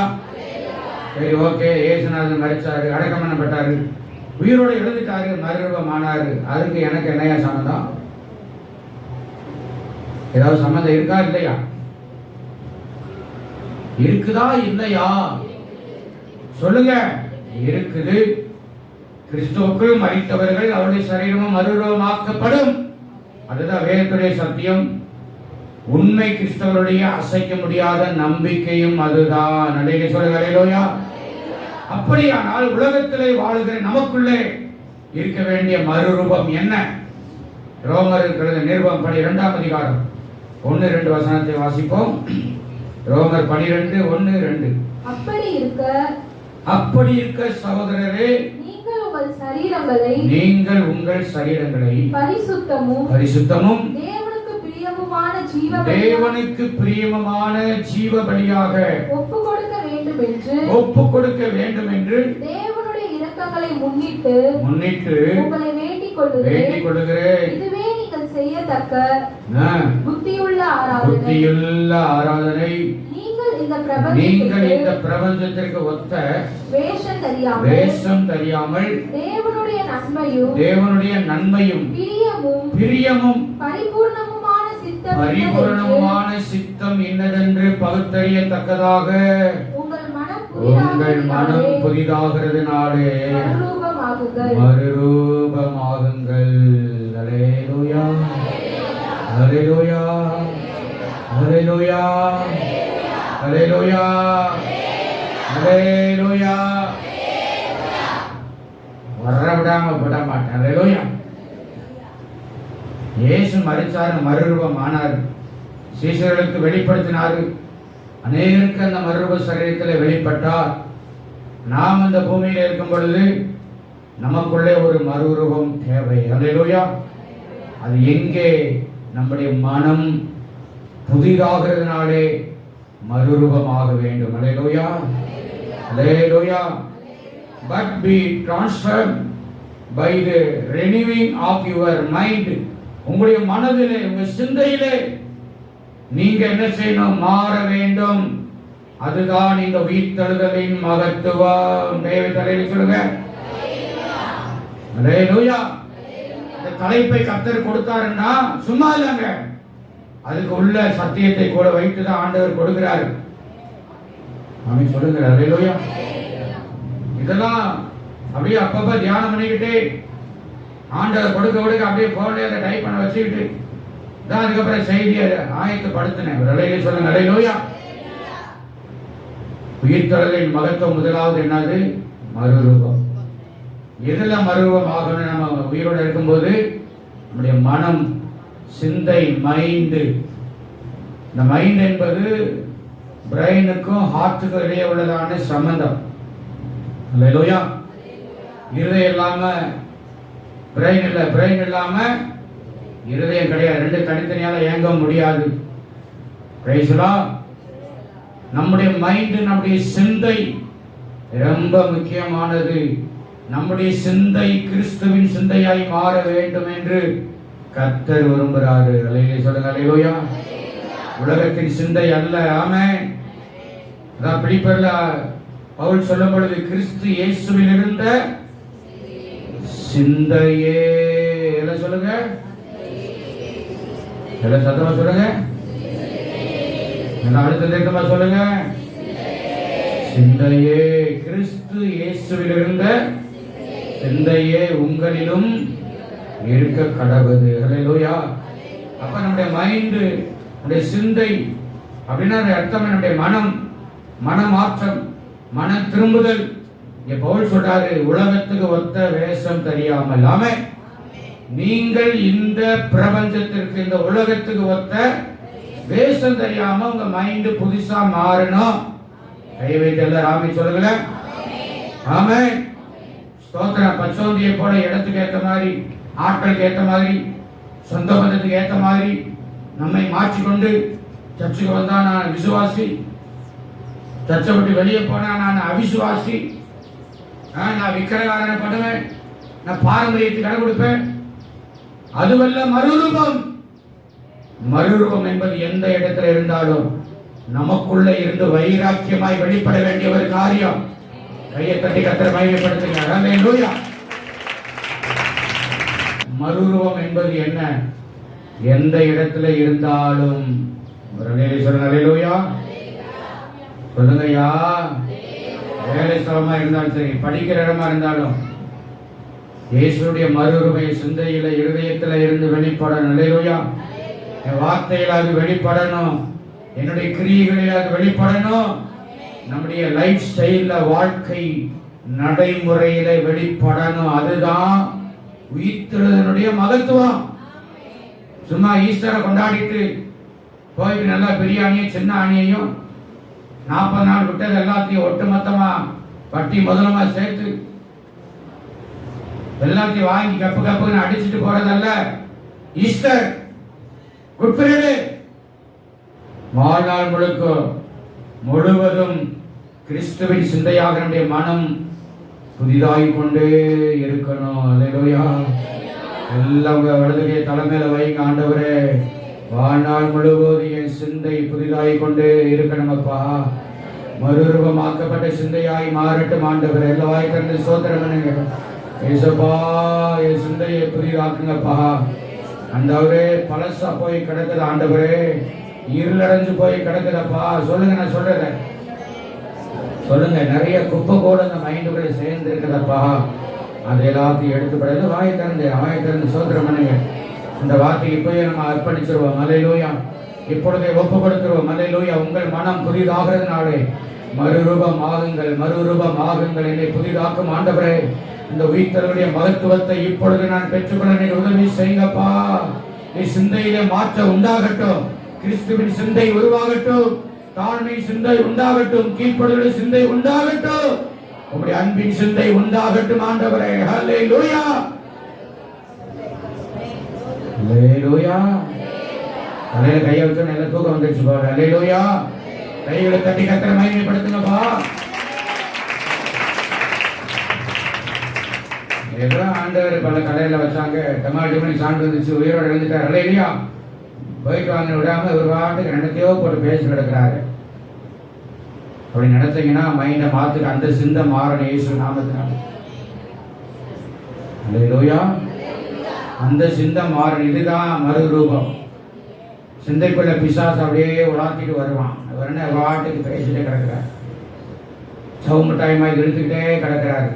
சரி, ஓகே. இயேசுநாதன் மரிச்சாரு, அடக்கம் பண்ணப்பட்டாரு, உயிரோடு எழுந்துட்டாரு, மறுரூபமானாரு. அதுக்கு எனக்கு என்னையா சம்மந்தம்? ஏதாவது சம்மந்தம் இருக்கா இல்லையா? இருக்குதா இல்லையா? சொல்லுங்க. இருக்குது. கிறிஸ்துவுக்குள் மரித்தவர்கள் அவருடைய சரீரமும் மறுரூபமாக்கப்படும். அதுதான் வேதத்துடைய சத்தியம். உண்மை கிறிஸ்தவருடைய அசைக்க முடியாத நம்பிக்கையும் அதுதான். நடையிலே சொல்லுங்க அல்லேலூயா. அப்படியானால் உலகத்திலே வாழுகிற நமக்குள்ளே இருக்க வேண்டிய மறுரூபம் என்ன? ரோமர் நிருபம் 12ஆம் அதிகாரம் 1-2 வசனத்தை வாசிப்போம். ரோமர் 12:1-2. அப்படி இருக்க சகோதரரே, நீங்கள் உங்கள் சரீரங்களை பரிசுத்தமும் தேவனுக்கு பிரியமான ஜீவ பலியாக ஒப்புக் கொடுக்க வேண்டும் என்று தேவனுடைய இரக்கங்களை முன்னிட்டு உங்களை வேண்டிக் கொள்கிறேன். இதுவே நீங்கள் செய்யத்தக்க புத்தியுள்ள ஆராதனை. நீங்கள் இந்த பிரபஞ்சத்திற்கு ஒத்த வேஷம் தெரியாமல் தேவனுடைய நன்மையும் பிரியமும் பரிபூரணமுமான சித்தம் இன்னதென்று பகுத்தறியத்தக்கதாக உங்கள் மனம் புதிதாகிறதுனாலே மறுரூபமாகுங்கள். அல்லேலூயா, அல்லேலூயா, அல்லேலூயா, அல்லேலூயா, அல்லேலூயா. வரவிடாம விட மாட்டேன். அல்லேலூயா. இயேசு மரிச்சாரு, மறுரூபம் ஆனார், சீஷர்களுக்கு வெளிப்படுத்தினாரு. அநேகருக்கு அந்த மறுரூப சரீரத்தில் வெளிப்பட்டார். நாம் அந்த பூமியில் இருக்கும் பொழுது நமக்குள்ளே ஒரு மறுரூபம் தேவை. அல்லேலூயா. அது எங்கே? நம்முடைய மனம் புதிதாகிறதுனாலே மறுரூபமாக வேண்டும். அல்லேலூயா, அல்லேலூயா. But be transformed by the renewing of your mind. உங்களுடைய மனதிலே, உங்கள் சிந்தையிலே நீங்க என்ன செய்யணும்? மாற வேண்டும். அதுதான் இந்த உயிர்த்தெழுதலின் மகத்துவம். தலையில சொல்லுங்க. அல்லேலூயா. இந்த தலைப்பை கர்த்தர் கொடுத்தாருன்னா சும்மா இல்லைங்க, அதுக்கு உள்ள சத்தியத்தை கூட வைத்துதான் ஆண்டவர் கொடுக்கிறார். ஆமென் சொல்லுங்க. அல்லேலூயா. இதெல்லாம் அப்படியே அப்பப்ப தியானம் பண்ணிக்கிட்டே ஆண்டவர் கொடுக்க அப்படியே போன்ல அதை டைப் பண்ண வச்சுக்கிட்டு தான் அதுக்கப்புறம் செய்தியை ஆயத்தப்படுத்தினேன். அல்லேலூயா சொல்லுங்க. அல்லேலூயா. உயிர்த்தெழுதலின் மகத்துவம் முதலாவது என்னது? மறுரூபம். எதுல மறுரூபம் ஆகணும்? நம்ம உயிரோடு இருக்கும்போது நம்முடைய மனம், சிந்தை, மைண்டு. இந்த மைண்ட் என்பது பிரெயினுக்கும் ஹார்ட்டுக்கும் இடையே உள்ளதான சம்பந்தம். அல்லேலூயா. இருதயம் இல்லாம பிரெயின் இல்லை, பிரெயின் இல்லாம இருதயம் கிடையாது. ரெண்டு தனித்தனியால இயங்க முடியாது. நம்முடைய மைண்ட், நம்முடைய சிந்தை ரொம்ப முக்கியமானது. நம்முடைய சிந்தை கிறிஸ்துவின் சிந்தையாய் மாற வேண்டும் என்று கர்த்தர் விரும்புகிறாரு. அல்லேலூயா சொல்லுங்க. அல்லேலூயா. உலகத்தின் சிந்தை அல்ல. ஆமென். அதான் பிலிப்பியர்ல பவுல் சொல்லும் பொழுது கிறிஸ்து இயேசுவில் இருந்த சிந்தையே. எல்லாம் சொல்லுங்க, எல்லாம் சத்தமா சொல்லுங்க, அடுத்த தேக்கமா சொல்லுங்க. சிந்தையே, கிறிஸ்து இயேசுவில் இருந்த சிந்தையே உங்களிலும் இருக்க கடவுது. அல்லேலூயா. அப்ப நம்முடைய மைண்ட், நம்முடைய சிந்தை அப்படின்னா அர்த்தம் நம்முடைய மனம், மனமாற்றம், மன திரும்புதல். இங்க பவுல் சொல்றாரு, உலகத்துக்கு ஒத்த வேஷம் தெரியாமல். ஆமென். நீங்கள் இந்த பிரபஞ்சத்திற்கு, இந்த உலகத்துக்கு ஒத்த வேஷம் தெரியாம உங்க மைண்ட் புதுசா மாறணும். கை வைத்து எல்லாரும் ஆமென் சொல்லுங்கள. ஆமென். ஸ்தோத்திரம். பச்சோந்தியை போல இடத்துக்கு ஏற்ற மாதிரி, ஆட்களுக்கு ஏற்ற மாதிரி, சொந்த பந்தத்துக்கு ஏற்ற மாதிரி நம்மை மாற்றிக்கொண்டு சர்ச்சுக்கு வந்தா நான் விசுவாசி, சர்ச்சை விட்டு வெளியே போனா நான் அவிசுவாசி, நான் விக்கிரகாரனை பண்ணுவேன், நான் பாரம்பரியத்துக்கு கடை கொடுப்பேன். அதுவல்ல மறுரூபம். மறுரூபம் என்பது எந்த இடத்துல இருந்தாலும் நமக்குள்ள இருந்து வைராக்கியமாய் வெளிப்பட வேண்டிய ஒரு காரியம். கையை தட்டி கர்த்தரை மகிமைப்படுத்துங்க. அல்லேலூயா. மறுரூபம் என்பது என்ன? எந்த இடத்துல இருந்தாலும். அல்லேலூயா. சொல்லுங்கய்யா. வேலை ஸ்தலமா இருந்தாலும் சரி, படிக்கிற இடமா இருந்தாலும் இயேசுடைய மறுரூபை சிந்தையில இருதயத்துல இருந்து வெளிப்படணும். அல்லேலூயா. என் வார்த்தையில அது வெளிப்படணும், என்னுடைய கிரியைகளில் அது வெளிப்படணும், நம்முடைய லைஃப் ஸ்டைல்ல வாழ்க்கை நடைமுறையில வெளிப்படணும். அதுதான் உயிர்த்தெழுதலுடைய மகத்துவம். சும்மா ஈஸ்டரை கொண்டாடிட்டு போயிட்டு நல்லா பிரியாணியும் சின்ன ஆணியையும் 40 நாள் விட்டது எல்லாத்தையும் ஒட்டுமொத்தமா வட்டி முதலமா சேர்த்து எல்லாத்தையும் வாங்கி கப்பு கப்புன்னு அடிச்சுட்டு போறதல்ல ஈஸ்டர், குட் ஃப்ரைடே. வாழ்நாள் முழுவதும் கிறிஸ்துவின் சிந்தையாக நம்முடைய மனம் புதிதாகி கொண்டே இருக்கணும். அல்லேலூயா. எல்லாம் உங்க வலதுகை தலைமையில வைங்க. ஆண்டவரே, வாழ்நாள் முழுவதும் என் சிந்தை புதிதாகி கொண்டே இருக்கணுமப்பா. மறுரூபமாக்கப்பட்ட சிந்தையாய் மாறட்டும் ஆண்டவரே. எல்லா வாய் திறந்து ஸ்தோத்திரம் பண்ணுங்க. ஏசப்பா, என் சிந்தையை புதிதாக்குங்கப்பா. ஆண்டவரே, பழசா போய் கிடக்குது ஆண்டவரே, இருளடைஞ்சு போய் கிடக்குதப்பா. சொல்லுங்க, நான் சொல்றத சொல்லுங்க. நிறைய குப்பை கூட இந்த மைண்டுக்குள்ள சேர்ந்து இருக்குதப்பா. அது எல்லாத்தையும் எடுத்துப்பட வாய் திறந்து சோதரம் பண்ணுங்க. இந்த வார்த்தைக்கு போய் நம்ம அர்ப்பணிச்சிருவோம். அல்லேலூயா. இப்பொழுதே ஒப்பு கொடுத்துருவோம். அல்லேலூயா. உங்கள் மனம் புதிதாகிறதுனாலே மறுரூபமாகுங்கள், என்னை புதிதாக்கும் ஆண்டவரே. இந்த உயிர்த்தலுடைய மகத்துவத்தை இப்பொழுது நான் பெற்றுக்கொள்ள நீர் உதவி செய்யுங்கப்பா. நீ சிந்தையிலே மாற்றம் உண்டாகட்டும், கிறிஸ்துவின் சிந்தை உருவாகட்டும், தாழ்மை சிந்தை உண்டாகட்டும், கீழ்ப்படுதல் சிந்தை உண்டாகட்டும், உங்களுடைய அன்பின் சிந்தை உண்டாகட்டும் ஆண்டவரே. ஹல்லேலூயா, ஹல்லேலூயா. தலையில கையை வச்சு நல்ல தூக்கம் வந்துருச்சு பாரு. ஹல்லேலூயா. கைகளை தட்டி கர்த்தரை மகிமைப்படுத்துங்கப்பா. எல்லாம் ஆண்டவர் பல கடையில வச்சாங்க, டமாட்டி சாண்டு வந்துச்சு, உயிரோடு எழுந்துட்டார். ஹல்லேலூயா. போயிட்டு வாங்க விடாம ஒரு பாட்டுக்கு ரெண்டத்தையோ போட்டு பேசி கிடக்கிறாரு. அப்படி நினைச்சீங்கன்னா மைண்டை மாத்துக்கு அந்த சிந்தை மாறணும் இயேசு நாமத்தினால. அல்லேலூயா. அந்த சிந்தை மாறணும். இதுதான் மறுரூபம். சிந்தைக்குள்ள பிசாசு அப்படியே உலாத்திட்டு வருவான். அவர் பாட்டுக்கு பேசிட்டே கிடக்கிறார், சவுமிட்டாயமா இழுத்துக்கிட்டே கிடக்கிறாரு.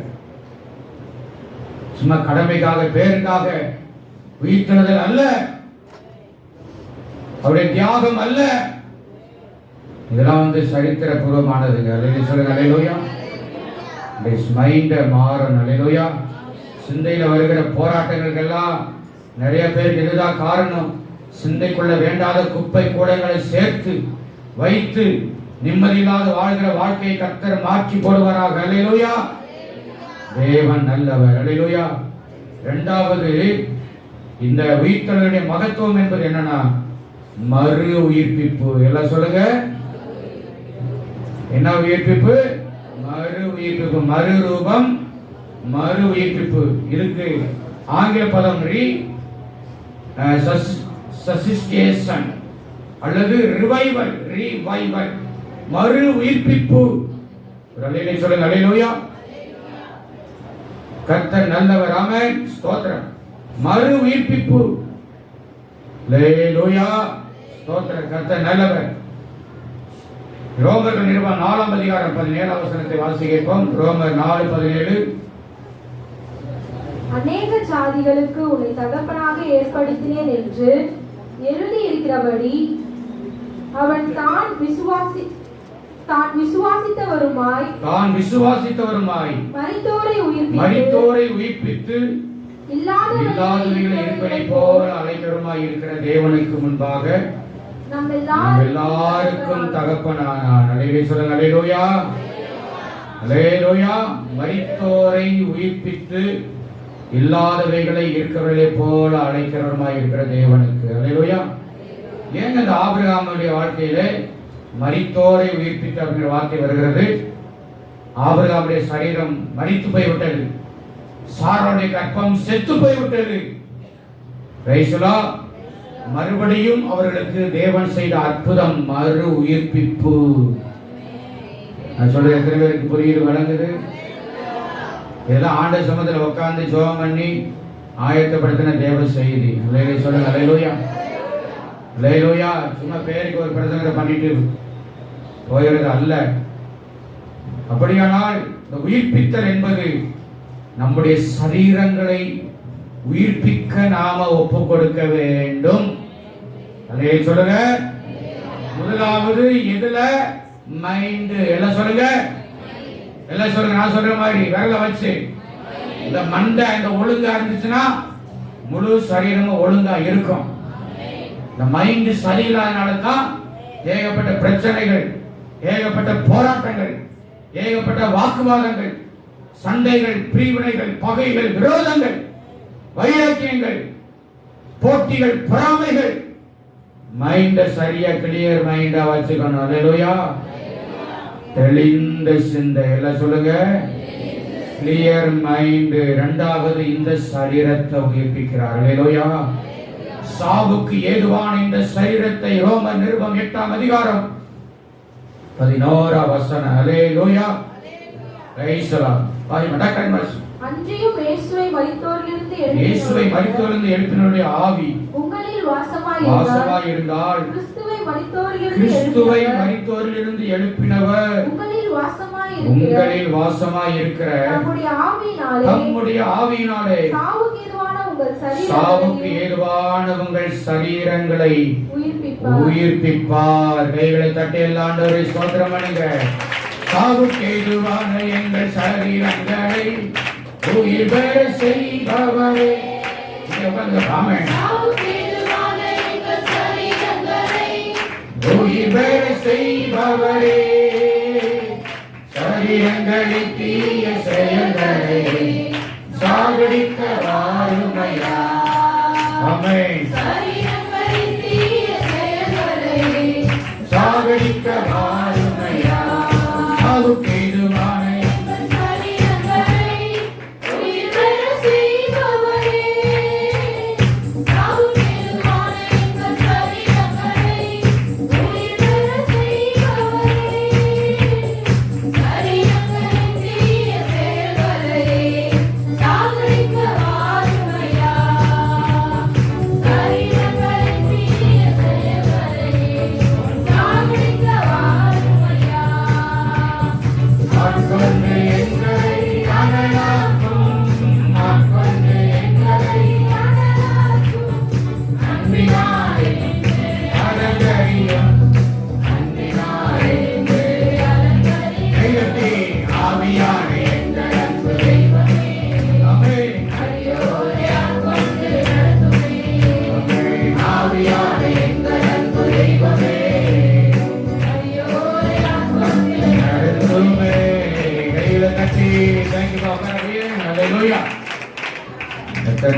சும்மா கடமைக்காக பேருக்காக உயிர்த்தெழுதல் அல்ல, அவருடைய தியாகம் அல்ல. இதெல்லாம் சரித்திர பூர்வமானதுங்க. சொல்லுங்க அல்லேலூயா. மைண்ட மாறணும். அல்லேலூயா. சிந்தையில வருகிற போராட்டங்களுக்கெல்லாம் நிறைய பேருக்கு இதுதான் காரணம். சிந்தைக்குள்ள வேண்டாத குப்பை கூடங்களை சேர்த்து வைத்து நிம்மதியில்லாத வாழ்கிற வாழ்க்கையை கர்த்தர் மாற்றி போடுவாராக. அல்லேலூயா. தேவன் நல்லவர். அல்லேலூயா. இரண்டாவது, இந்த உயிர்த்தெழுதலுடைய மகத்துவம் என்பது என்னன்னா மறு உயிர்ப்பிப்பு. எல்லாம் சொல்லுங்க. என்ன உயிர்ப்பிப்பு? மறு உயிர்ப்பிப்பு. மறுரூபம், மறு உயிர்ப்பிப்பு இருக்கு. ஆங்கில பதம் resuscitation அல்லது ரிவைவல். மறு உயிர்ப்பிப்பு. சொல்லுங்க அல்லேலூயா. கர்த்தர் நல்லவர். ஆமென். ஸ்தோத்திரம். மறு உயிர்ப்பிப்பு. அல்லேலூயா. ஸ்தோத்திரம். கர்த்தர் நல்லவர். ரோமர்கள் நிருபம் 4 அதிகாரம் 17 வசனத்தை வாசிப்போம். ரோமர் 4:17. அநேக ஜாதிகளுக்கு உன்னை தகப்பனாக ஏற்படுத்தினேன் என்று எழுதி இருக்கிறபடி அவன் தான் விசுவாசித்தவருமாய் மரித்தோரை உயிர்ப்பித்து இல்லாதவைகளை இருப்பதை போல அழைக்கிறவருமாய் இருக்கிற தேவனுக்கு முன்பாக நம் எல்லாருக்கும் தகப்பனானார். சொல்லுங்க அல்லேலூயா. அல்லேலூயா. மரித்தோரை உயிர்ப்பித்து இல்லாதவைகளை இருக்கிறவர்களை போல அழைக்கிறவருமாய் இருக்கிற தேவனுக்கு. அல்லேலூயா. ஏங்க இந்த ஆபிரகாமுடைய வாழ்க்கையில மரித்தோரை உயிர்ப்பித்து அப்படிங்கிற வார்த்தை வருகிறது? ஆபிரகாமுடைய சரீரம் மரித்து போய்விட்டது, சாராளுடைய கற்பம் செத்து போய்விட்டது. மறுபடியும் அவர்களுக்கு தேவன் செய்த அற்புதம் மறு உயிர்ப்பிப்பு. நான் சொல்ற எத்தனை பேருக்கு புரியுது, வழங்குது? இதெல்லாம் ஆண்ட சமத்துல உட்கார்ந்து ஜெபம் பண்ணி ஆயத்தப்படுத்தின தேவ செய்தி. சொல்லுங்க அல்லேலூயா. அல்லேலூயா. சும்மா பேருக்கு ஒரு பிரசங்கத்தை பண்ணிட்டு போயிடுறது அல்ல. அப்படியானால் இந்த உயிர்ப்பித்தல் என்பது நம்முடைய சரீரங்களை உயிர்ப்பிக்க நாம ஒப்பு கொடுக்க வேண்டும். அதே சொல்லுங்க. முதலாவது எதுல? மைண்ட். எல்லாம் சொல்லுங்க, எல்லாம் சொல்லுங்க. நான் சொல்ற மாதிரி விரல வச்சு இந்த மண்டை இந்த ஒழுங்கா இருந்துச்சுன்னா முழு சரீரமும் ஒழுங்கா இருக்கும். இந்த மைண்ட் சரியில்லாதனால தான் ஏகப்பட்ட பிரச்சனைகள், ஏகப்பட்ட போராட்டங்கள், ஏகப்பட்ட வாக்குவாதங்கள், சண்டைகள், பிரிவினைகள், பகைகள், விரோதங்கள், வைராக்கியங்கள், போட்டிகள், பொறாமைகள். மைண்ட சரியா கிளியர் மைண்டா வச்சுக்கணும். அல்லேலூயா. தெளிந்த சிந்தை. எல்லாம் சொல்லுங்க, கிளியர் மைண்ட். இரண்டாவது இந்த சரீரத்தை உயிர்ப்பிக்கிறார். அல்லேலூயா. சாவுக்கு ஏதுவான இந்த சரீரத்தை ரோம நிருபம் 8ஆம் அதிகாரம் 11ஆம் வசனம். அல்லேலூயா. Praise the Lord. பாய் மடக்கன் மஸ். அன்றியும் இயேசுவை மரித்தோரிலிருந்து எழுப்பினவருடைய ஆவி உங்களில் வாசமாய் இருந்தால் கிறிஸ்துவை மரித்தோரிலிருந்து எழுப்பினவர் உங்களில் வாசமாய் இருக்கிற தம்முடைய ஆவியினாலே சாவுக்கு ஏதுவான உங்கள் சரீரங்களை உயிர்ப்பிப்பார். கைகளை தட்டி எல்லாம் ஆண்டவரை ஸ்தோத்திரம் பண்ணுங்க. சாவுக்கு ஏதுவான எங்கள் சரீரங்களை உயிர் பெற செய்பவரே. ஆமென். உயிர் பெற செய்பவரே, சரீரங்களின் தீய செயல்களை சாகடிக்க வாருமையா. ஆமென். சாகடிக்க வாருமையா. சாவுக்கு ஏதுவான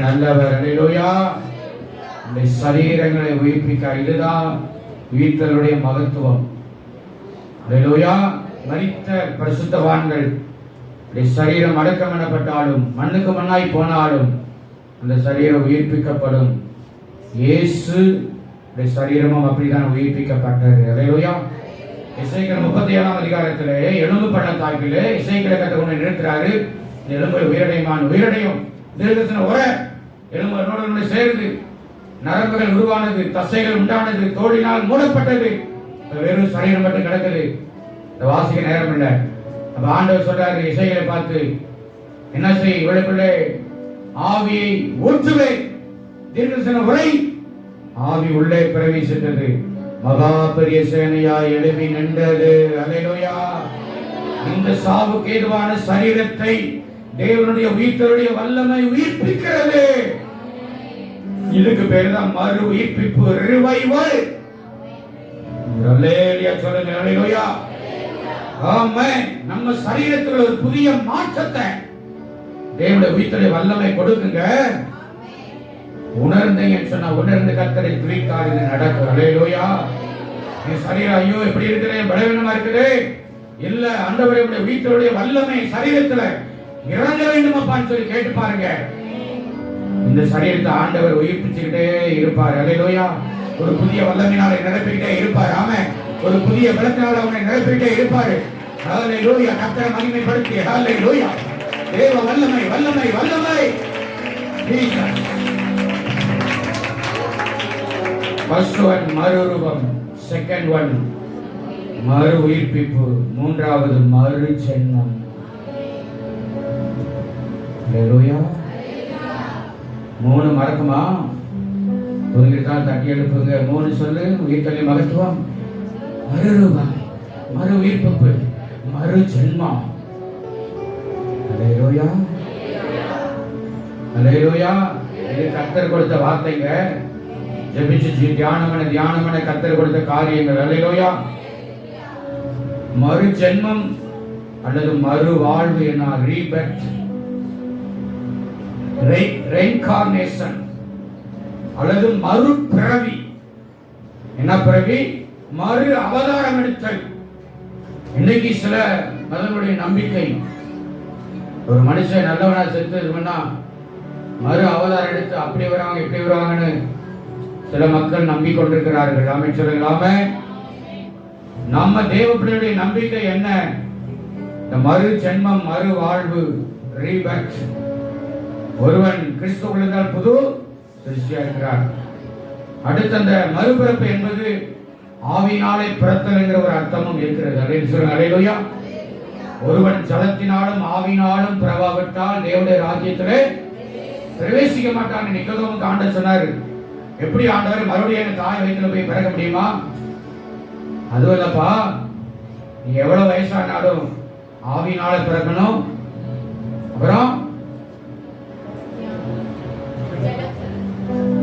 நல்லவர். அல்லேலூயா. இந்த சரீரங்களை உயிர்ப்பிக்க இதுதான் உயிர்த்தலுடைய மகத்துவம். அல்லேலூயா. மரித்த பரிசுத்தவான்கள் சரீரம் அடக்கம் எனப்பட்டாலும் மண்ணுக்கு மண்ணாய் போனாலும் அந்த சரீரம் உயிர்ப்பிக்கப்படும். இயேசு சரீரமும் அப்படிதான் உயிர்ப்பிக்கப்பட்டது. அல்லேலூயா. எசேக்கியேல் 37ஆம் அதிகாரத்திலே எலும்பு பள்ளத்தாக்கிலே எசேக்கியேலை கர்த்தர் நிறுத்துறாரு. எலும்பு உயிரடையும் தீர்க்கதரிசன உரை எலும்பு சேர்ந்து நரம்புகள் உருவானது, தசைகள் உண்டானது, தோலினால் மூடப்பட்டது. வெறும் சரீரம் மட்டும் கிடக்குது. வாசிக்க நேரம் இல்லை. அப்ப ஆண்டவர் சொல்றாரு எசேக்கியேலை பார்த்து, என்ன செய், இவளுக்குள்ளே ஆவியை ஊற்றுவே. தீர்க்கதரிசன உரை ஆவி உள்ளே பிரவேசித்தது. மகா பெரிய சேனையாய் எழுப்பி நின்றது. அல்லேலூயா. இந்த சாவுக்கு ஏதுவான சரீரத்தை தேவனுடைய உயிர்த்தலுடைய வல்லமை உயிர்ப்பிக்கிறது. இதுக்கு பேர் தான் மறு உயிர்ப்பிப்பு, ரிவைவல். அல்லேலூயா சொல்லுங்க. அல்லேலூயா. ஆமென். நம்ம சரீரத்துக்குள்ள ஒரு புதிய மாற்றத்தை தேவனுடைய உயிர்த்தலுடைய வல்லமை கொடுக்குங்க. உணர்ந்தீங்கன்னு சொன்னா உணர்ந்து கர்த்தரை துதித்தால் இது நடக்கும். அல்லேலூயா. என் சரீரம் ஐயோ எப்படி இருக்கிறேன், பலவீனமா இருக்குது. இல்ல, ஆண்டவரே உடைய உயிர்த்தலுடைய வல்லமை சரீரத்துல இறங்க வேண்டும் அப்பான்னு சொல்லி கேட்டு பாருங்க. இந்த சரீரத்தை ஆண்டவர் உயிர்ப்பிச்சுக்கிட்டே இருப்பார். அல்லேலூயா. ஒரு புதிய வல்லமையினால நிரப்பிக்கிட்டே இருப்பார். ஆமென். ஒரு புதிய பலத்தினால அவனை நிரப்பிக்கிட்டே இருப்பார். அல்லேலூயா. கர்த்தரை மகிமைப்படுத்தி அல்லேலூயா. தேவ வல்லமை வல்லமை வல்லமை. First one மறுரூபம், second one மறு உயிர்ப்பிப்பு, மூன்றாவது மறு ஜென்மம். அல்லேலூயா. 3 மறக்குமா? தூங்கிட்டால் தட்டி எழுப்புங்க. 3 சொல்லு. உயிர்த்தலை மகத்துவம், மறுரூபம், மறு உயிர்ப்பிப்பு, மறு ஜென்மம். அல்லேலூயா. அல்லேலூயா. இது கர்த்தர் கொடுத்த வார்த்தைங்க. ஜெபிச்சு தியானம் பண்ண கர்த்தர் கொடுத்த காரியங்கள். அல்லேலூயா. மறு ஜென்மம் அல்லது மறு வாழ்வு என்ன? ரீபர்த், ரெயின்கார்னேஷன் அல்லது மறு பிறவி. என்ன பிறவி? மறு அவதாரம் எடுத்தல். இன்னைக்கு சில மதங்களுடைய நம்பிக்கை, ஒரு மனுஷன் நல்லவனா செத்து இதுனா மறு அவதாரம் எடுத்து அப்படி வருவாங்க இப்படி வருவாங்கன்னு சில மக்கள் நம்பிக்கொண்டிருக்கிறார்கள். ஆமென் சொல்லுங்களாமே. நம்ம தேவப்பிள்ளையுடைய நம்பிக்கை என்ன? இந்த மறு ஜென்மம், மறு வாழ்வு, ரீபர்த். ஒருவன் கிறிஸ்துவுக்குள் இருந்தால் புது சிருஷ்டியா இருக்கிறார். அடுத்த அந்த மறுபிறப்பு என்பது ஆவியினாலே பிறத்தல் என்கிற ஒரு அர்த்தமும் இருக்கிறது. அல்லேலூயா. ஒருவன் ஜலத்தினாலும் ஆவியினாலும் பிறவாவிட்டால் தேவனுடைய ராஜ்யத்திலே பிரவேசிக்க மாட்டான். நிக்கோதேமுக்கு ஆண்டவர் சொன்னார், எப்படி ஆண்டவர் மறுபடியும் என் தாய் வயிற்றில் போய் பிறக்க முடியுமா? அதுவும் இல்லப்பா, நீ எவ்வளவு வயசானாலும் ஆவியினால பிறக்கணும். அப்புறம்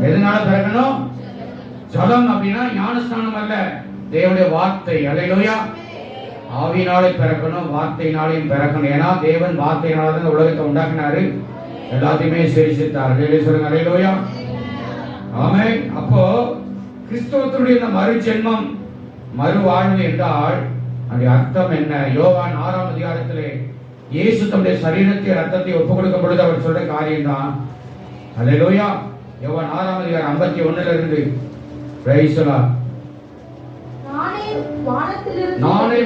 எதனால பிறக்கணும்? ஜலம் அப்படின்னா ஞானஸ்நானம் அல்ல, தேவனுடைய வார்த்தை. அல்லேலூயா. ஆவியினாலே பிறக்கணும், வார்த்தையினாலையும் பிறக்கணும். ஏன்னா தேவன் வார்த்தையினால தான் உலகத்தை உண்டாக்கினாரு, எல்லாத்தையுமே சிருஷ்டித்தார். சொல்லுங்க அல்லேலூயா. ஆமென். அப்போ கிறிஸ்தவத்துடைய இந்த மறு ஜென்மம், மறு வாழ்வு என்றால் அதனுடைய அர்த்தம் என்ன? யோவான் 6ஆம் அதிகாரத்திலே இயேசு தம்முடைய சரீரத்தை ரத்தத்தை ஒப்புக் கொடுக்கும் பொழுது அவர் சொல்ற காரியம் தான். அல்லேலூயா. யோவான் 6ஆம் அதிகாரம் 51ல இருந்து பிரைஸ் தி லார்ட். நானே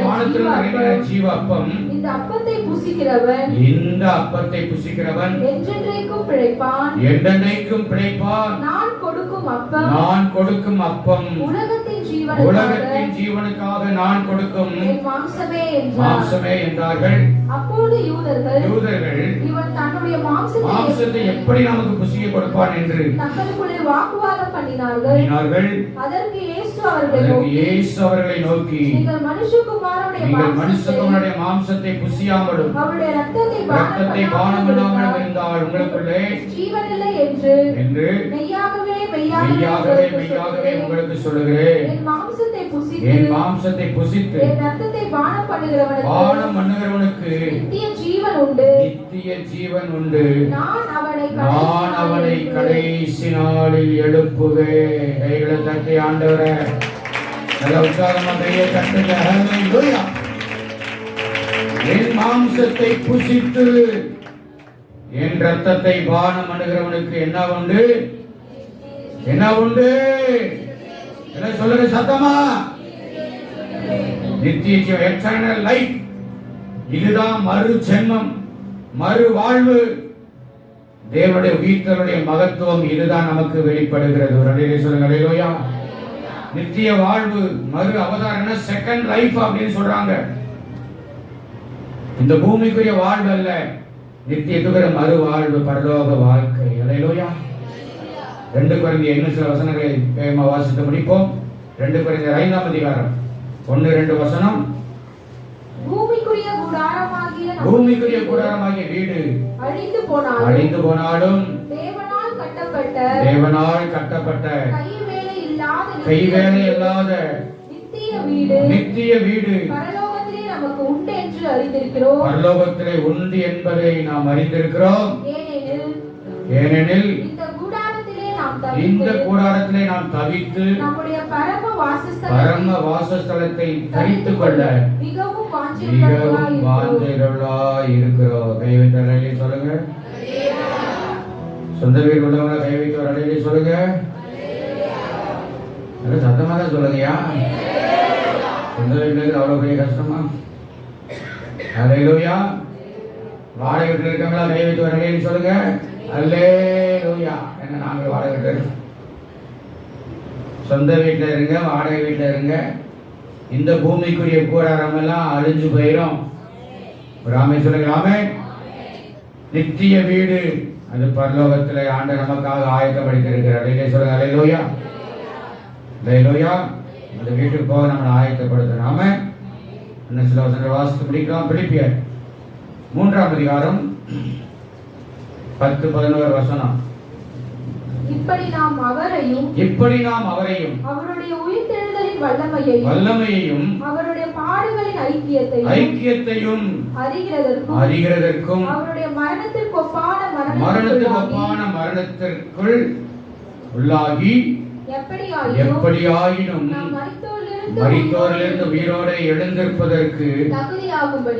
வானத்திலிருந்து இறங்கின ஜீவ அப்பம், இந்த அப்பத்தை புசிக்கிறவன் என்றென்றைக்கும் பிழைப்பான். நான் கொடுக்கும் அப்பம் உலகத்தின் ஜீவனுக்காக நான் கொடுக்கும் மாம்சமே என்றார்கள். அப்போது யூதர்கள் இவன் தன்னுடைய மாம்சத்தை எப்படி நமக்கு புசிக்க கொடுப்பான் என்று தங்களுக்குள்ளே வாக்குவாதம் பண்ணினார்கள். அதற்கு இயேசு அவர்களை நோக்கி, நீங்கள் மனுஷகுமாரனுடைய மாம்சத்தை புசியாமலும் அவருடைய இரத்தத்தை பானம் பண்ணாமலும் இருந்தால் உங்களுக்குள்ளே ஜீவன் இல்லை என்று மெய்யாகவே உங்களுக்கு சொல்லுகிறேன். என் மாம்சத்தை புசித்து என் இரத்தத்தை பானம் பண்ணுகிறவனுக்கு நித்திய ஜீவன் உண்டு. நான் அவனை கடைசி நாளில் எழுப்புவேன். கைகளை தட்டி ஆண்டவரே நல்ல உற்சாகமா கையை தட்டுங்க. ஹல்லேலூயா. என் மாம்சத்தை புசித்து என் இரத்தத்தை பானம் பண்ணுகிறவனுக்கு என்ன உண்டு? என்ன உண்டு? என்ன சொல்லுங்க சத்தமா? நித்திய ஜீவன், எட்டர்னல் லைஃப். இதுதான் மறு ஜென்மம், மறு வாழ்வு. தேவனுடைய உயிர்த்தலுடைய மகத்துவம் இதுதான் நமக்கு வெளிப்படுகிறது. ஒரு அடியை சொல்லுங்க அல்லேலூயா. நித்திய வாழ்வு, மறு அவதாரம், செகண்ட் லைஃப் அப்படின்னு சொல்றாங்க. இந்த பூமிக்குரிய வாழ்வு அல்ல, நித்தியத்துக்குரிய மறு வாழ்வு, பரலோக வாழ்க்கை. அல்லேலூயா. 2 கொரிந்தியர் இன்னும் சில வசனங்களை வேகமாக வாசித்து முடிப்போம். 2 கொரிந்தியர் 5ஆம் அதிகாரம் 1-2 வசனம். பூமிக்குரிய கூடாரமாகிய வீடு அழிந்து போனாலும் தேவனால் கட்டப்பட்ட கைவேலை இல்லாத நித்திய வீடு பரலோகத்திலே உண்டு என்பதை நாம் அறிந்திருக்கிறோம். ஏனெனில் இந்த கூடாரத்திலே நாம் தவித்து பரம வாசஸ்தலத்தை தரித்துக் கொள்ள மிகவும் வாஞ்சையுள்ளவர்களாய் இருக்கிறோம். கை வைத்து அலையிலே சொல்லுங்க. சொந்த வீடு உள்ளவங்க கை வைத்து ஒரு அலையிலே சொல்லுங்க. சத்தமா தான் சொல்லுங்கயா. சொந்த வீட்டுல அவ்வளவு பெரிய கஷ்டமா? அல்லேலூயா. வாடகை வீட்டில் இருக்காங்களா? கை வைத்து ஒரு அலையிலே சொல்லுங்க. அல்லேலூயா. என்ன நாங்கள் வாடகை வீட்டில், சொந்த வீட்டில் இருங்க, வாடகை வீட்டில் இருங்க, இந்த பூமிக்குரிய கூடாரம் எல்லாம் அழிஞ்சு போயிடும். ஒரு ஆமென் சொல்லுங்க. ஆமென். நித்திய வீடு அது பரலோகத்தில் ஆண்டு நமக்காக ஆயத்தப்படுத்தியிருக்கிறார். இல்லையே சொல்லுங்க. அல்லேலூயா, அல்லேலூயா. அந்த வீட்டுக்கு போக நம்மளை ஆயத்தப்படுத்தணும். ஆமென். இன்னும் சில வசனங்களை வாசித்து பிடிக்கலாம். பிலிப்பியர் 3ஆம் அதிகாரம் 10-11 வசனம். இப்படி நாம் அவரையும் அவருடைய உயிர்த்தெழுதலின் வல்லமையையும் அவருடைய பாடுகளின் ஐக்கியத்தையும் அறிகிறதற்கும் அவருடைய மரணத்திற்கு ஒப்பான மரணத்திற்குள் உள்ளாகி எப்படியாயினும் மரித்தோரிலிருந்து உயிரோடு எழுந்திருப்பதற்கு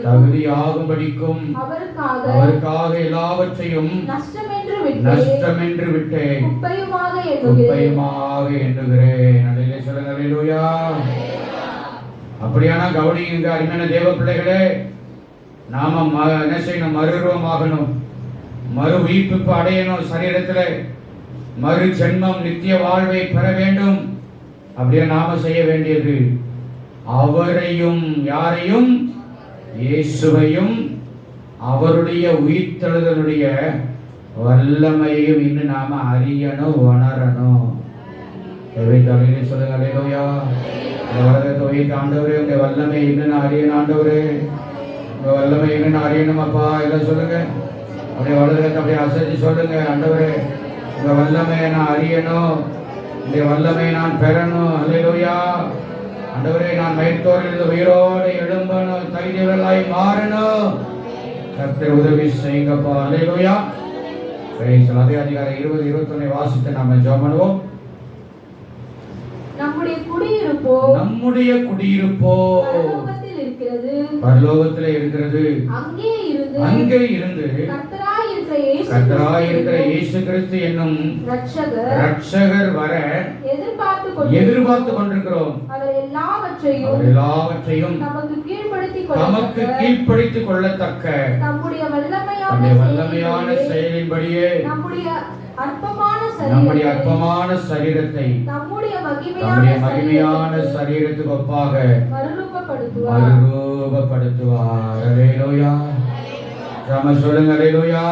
தகுதியாகும்படிக்கும் அவருக்காக எல்லாவற்றையும் நஷ்டமென்று விட்டேன், குப்பையுமாக எண்ணுகிறேன். அல்லேலூயா சொல்லுங்க. அல்லேலூயா. அப்படியானா கவனியுங்க அருமையான தேவ பிள்ளைகளே, நாம என்ன செய்யணும்? மறுரூபமாகணும், மறு உயிர்ப்பிப்பு அடையணும், சரீரத்தில் மறு ஜென்மம் நித்திய வாழ்வை பெற வேண்டும். அப்படியே நாம செய்ய வேண்டியது அவரையும் யாரையும்? இயேசுவையும் அவருடைய உயிர்த்தெழுதலுடைய வல்லமையையும் இன்னும் நாம அறியணும், உணரணும். சொல்லுங்க. அல்லேலூயா. உலகத்தை உயிர்த்த ஆண்டவரே, உங்க வல்லமை இன்னும் அறியணும். ஆண்டவரே, உங்க வல்லமை இன்னும் அறியணும் அப்பா. எல்லாம் சொல்லுங்க. அப்படியே உலகத்தை அப்படியே அசைச்சு சொல்லுங்க. ஆண்டவரே, உங்க வல்லமையை நான் அறியணும், இந்த வல்லமையை நான் பெறணும். அல்லேலூயா. ஆண்டவரே, நான் மரித்தோரிலிருந்து உயிரோடு எழும்பணும், தகுதியுள்ளவர்களாய் மாறணும். கர்த்தர் உதவி செய்யுங்கப்பா. அல்லேலூயா. அதே அதிகாரம் 20-21 வாசித்து நாம ஜெபம் பண்ணுவோம். நம்முடைய குடியிருப்போ பரலோகத்தில் இருக்கிறது. அங்கே இருந்து கர்த்தராய் இருக்கிற இயேசு கிறிஸ்து என்னும் இரட்சகர் வர எதிர்பார்த்து கொண்டிருக்கிறோம். அவர் எல்லாவற்றையும் நமக்கு கீழ்ப்படுத்திக் கொள்ளத்தக்க நம்முடைய வல்லமையான செயலின்படியே நம்முடைய அற்பமான சரீரத்தை நம்முடைய மகிமையான சரீரத்துக்கு ஒப்பாக மறுரூபப்படுத்துவார். அல்லேலூயா. நாம சொல்லுங்க. அல்லேலூயா.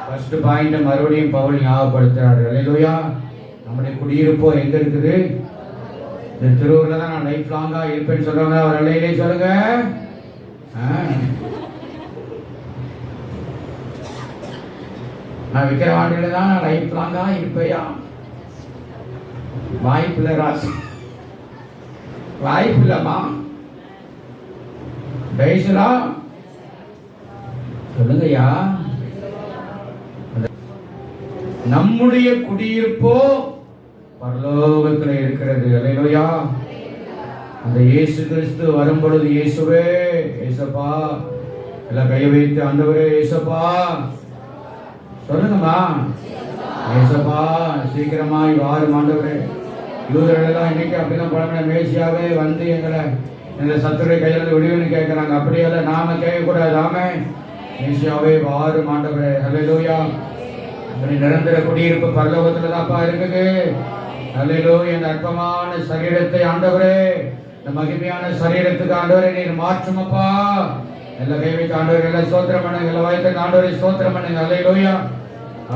ஃபர்ஸ்ட் பாயிண்ட் மறுபடியும் பவுல் ஞாபகப்படுத்துறாரு. அல்லேலூயா. நம்முடைய குடியிருப்போ எங்க இருக்குது? இந்த திருவூர்ல தான் நான் லைஃப் லாங்கா இருப்பேன்னு சொல்றவங்க அவர் அல்லேலூயா சொல்லுங்க. நான் விக்கிரவாண்டியில தான் நான் லைஃப் லாங்கா இருப்பையா? வாய்ப்பில்லை ராசி, வாய்ப்பில்லம்மா. பேசலா சொல்லுங்கய்யா. நம்முடைய குடியிருப்போ பரலோகத்தில் இருக்கிறது. அல்லேலூயா. அந்த இயேசு கிறிஸ்து வரும் பொழுது இயேசுவே, ஏசப்பா, எல்லாம் கையை வைத்து ஆண்டவரே ஏசப்பா சொல்லுங்கம்மா. ஏசப்பா சீக்கிரமாய் வாரும் ஆண்டவரே. யூதர்களெல்லாம் இன்னைக்கு அப்படிதான் பழமையான மேசியாவே வந்து எங்களை இந்த சத்துரை கையிலிருந்து விடுவின்னு கேட்கிறாங்க. அப்படியெல்லாம் நாம கேட்கக்கூடாது. ஆமே, மேசியாவே வாரும் ஆண்டவரே. அல்லேலூயா. நிரந்தர குடியிருப்பு பரலோகத்துல தான்ப்பா இருக்குது. அல்லேலூயா. இந்த அற்பமான சரீரத்தை ஆண்டவரே, இந்த மகிமையான சரீரத்துக்கு ஆண்டவரே நீர் மாற்றுமப்பா. எல்லாம் கைவிட்டு ஆண்டவரே எல்லாம் ஸ்தோத்திரம் பண்ணுங்க. எல்லாம் வாய்த்த ஆண்டவரே ஸ்தோத்திரம் பண்ணுங்க. அல்லேலூயா.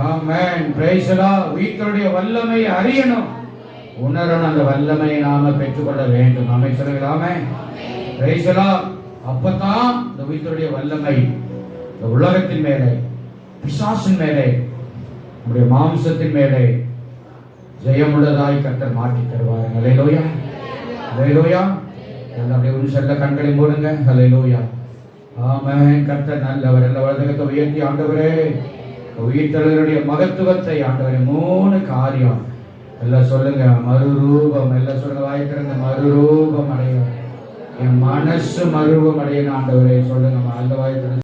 ஆமென். Praise the Lord. உயிர்த்தெழுதலுடைய வல்லமை அறியணும், உணரணும். அந்த வல்லமையை நாம பெற்றுக்கொள்ள வேண்டும். ஆமென் சொல்லுங்க. ஆமென். Praise the Lord. அப்பதான் இந்த உயிர்த்தெழுதலுடைய வல்லமை இந்த உலகத்தின் மேலே, பிசாசின் மேலே, நம்முடைய மாம்சத்தின் மேலே ஜெயமுள்ளதாய் கர்த்தர் மாற்றி தருவார். அல்லேலூயா. அல்லேலூயா. எல்லாம் அப்படியே ஒரு செல்ல கண்களை மூடுங்க. அல்லேலூயா. ஆமென். கர்த்தர் நல்லவர். எல்லா உலகத்தை உயர்த்தி ஆண்டவரே, உயிர்த்தெழுதலுடைய மகத்துவத்தை ஆண்டவரே 3 காரியம் எல்லாம் சொல்லுங்க. மறுரூபம் எல்லாம் சொல்லுங்க. வாய்த்திருந்த மறுரூபம் அடைய, என் மனசு மறுரூபம் அடையணும் ஆண்டவரே சொல்லுங்க. அந்த வாய்த்திருந்த